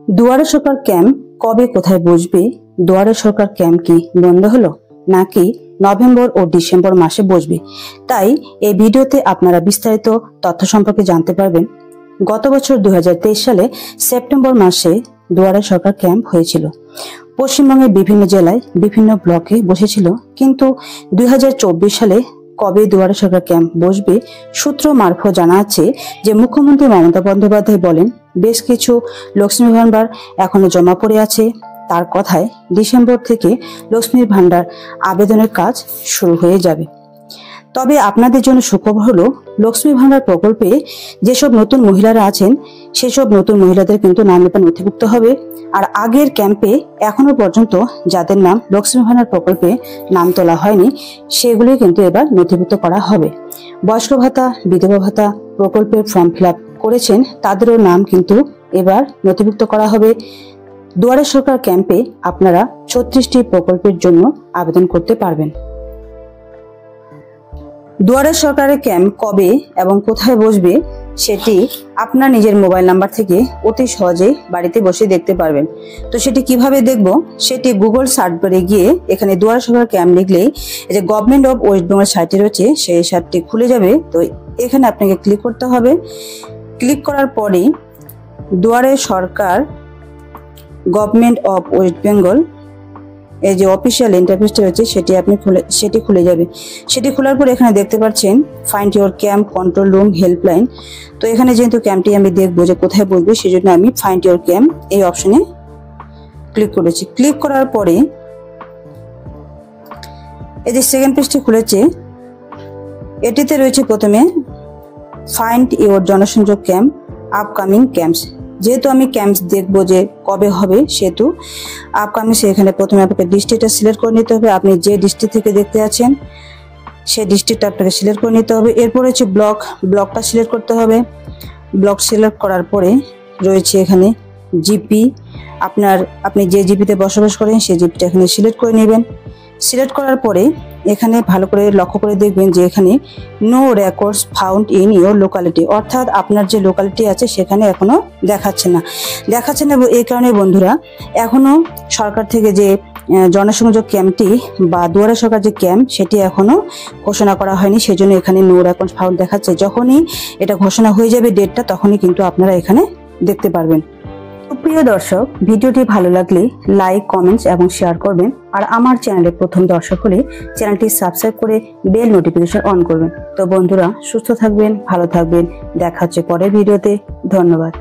দুয়ারে সরকার ক্যাম্প কবে কোথায় বসবে? দুয়ারে সরকার ক্যাম্প কি বন্ধ হলো নাকি নভেম্বর ও ডিসেম্বর মাসে বসবে? তাই এই ভিডিওতে আপনারা বিস্তারিত তথ্য সম্পর্কে জানতে পারবেন। গত বছর 2023 সালে সেপ্টেম্বর মাসে দুয়ারে সরকার ক্যাম্প হয়েছিল। পশ্চিমবঙ্গের বিভিন্ন জেলায় বিভিন্ন ব্লকে বসেছিল, কিন্তু 2024 সালে কবে দুয়ারে সরকার ক্যাম্প বসবে সূত্র মারফত জানা আছে যে মুখ্যমন্ত্রী মমতা বন্দ্যোপাধ্যায় বলেন বেশ কিছু লক্ষ্মী ভান্ডার এখনো জমা পড়ে আছে। তার কথায় ডিসেম্বর থেকে লক্ষ্মীর ভান্ডার আবেদনের কাজ শুরু হয়ে যাবে। তবে আপনাদের জন্য সুখবর হলো, লক্ষ্মী ভান্ডার প্রকল্পে যেসব নতুন মহিলারা আছেন সেসব নতুন মহিলাদের কিন্তু নাম নথিভুক্ত হবে। আর আগের ক্যাম্পে এখনো পর্যন্ত যাদের নাম লক্ষ্মী ভান্ডার প্রকল্পে নাম তোলা হয়নি সেগুলি কিন্তু এবার নথিভুক্ত করা হবে। বয়স্ক ভাতা, বিধবা ভাতা প্রকল্পের ফর্ম ফিল আপ করেছেন তাদেরও নাম কিন্তু এবার নথিভুক্ত করা হবে। দুয়ারে সরকার ক্যাম্পে আপনারা 36টি প্রকল্পের জন্য আবেদন করতে পারবেন। দুয়ারে সরকারের ক্যাম্প কবে এবং কোথায় বসবে সেটি আপনার নিজের মোবাইল নাম্বার থেকে অতি সহজেই বাড়িতে বসে দেখতে পারবেন। তো সেটি কিভাবে দেখব? সেটি গুগল সার্চ বারে গিয়ে এখানে দুয়ারে সরকার ক্যাম্প লিখলেই যে গভর্নমেন্ট অফ ওয়েস্ট বেঙ্গল সাইটটি রয়েছে সেই সাইটটি খুলে যাবে। তো এখানে আপনাকে ক্লিক করতে হবে। ক্লিক করার পরেই দুয়ারে সরকার গভর্নমেন্ট অফ ওয়েস্ট বেঙ্গল এই যে অফিসিয়াল ইন্টারফেসটা রয়েছে সেটি খুলে যাবে। সেটি খোলার পর এখানে দেখতে পাচ্ছেন find your camp, control room, helpline. তো এখানে যেহেতু ক্যাম্পটি আমি দেখবো যে কোথায় বসবে সেজন্য আমি ফাইন্ড ইওর ক্যাম্প এই অপশনে ক্লিক করেছি। ক্লিক করার পরে এই যে সেকেন্ড পেজটি খুলেছে, এটিতে রয়েছে প্রথমে ফাইন্ড ইওর জনসংযোগ ক্যাম্প, আপকামিং ক্যাম্পস। যেহেতু আমি ক্যাম্পস দেখবো যে কবে হবে সেহেতু আপকামিং, সেখানে প্রথমে আপনাকে ডিস্ট্রিক্টটা সিলেক্ট করে নিতে হবে। আপনি যে ডিস্ট্রিক্ট থেকে দেখতে আছেন সেই ডিস্ট্রিক্টটা আপনাকে সিলেক্ট করে নিতে হবে। এরপর হচ্ছে ব্লকটা সিলেক্ট করতে হবে। ব্লক সিলেক্ট করার পরে রয়েছে এখানে জিপি, আপনি যে জিপিতে বসবাস করেন সেই জিপিটা এখানে সিলেক্ট করে নেবেন। সিলেক্ট করার পরে এখানে ভালো করে লক্ষ্য করে দেখবেন যে এখানে no records found in your locality, অর্থাৎ আপনার যে লোকালিটি আছে সেখানে এখনো দেখাচ্ছে না। এই কারণে বন্ধুরা এখনো সরকার থেকে যে জনসংযোগ ক্যাম্পটি বা দুয়ারে সরকার যে ক্যাম্প সেটি এখনো ঘোষণা করা হয়নি, সেজন্য এখানে নো রেকর্ডস ফাউন্ড দেখাচ্ছে। যখনই এটা ঘোষণা হয়ে যাবে ডেটটা, তখনই কিন্তু আপনারা এখানে দেখতে পারবেন। প্রিয় দর্শক, ভিডিওটি ভালো লাগলে লাইক, কমেন্টস এবং শেয়ার করবেন। আর আমার চ্যানেলে প্রথম দর্শক হলে চ্যানেলটি সাবস্ক্রাইব করে বেল নোটিফিকেশন অন করবেন। তো বন্ধুরা সুস্থ থাকবেন, ভালো থাকবেন, দেখা হচ্ছে পরের ভিডিওতে। ধন্যবাদ।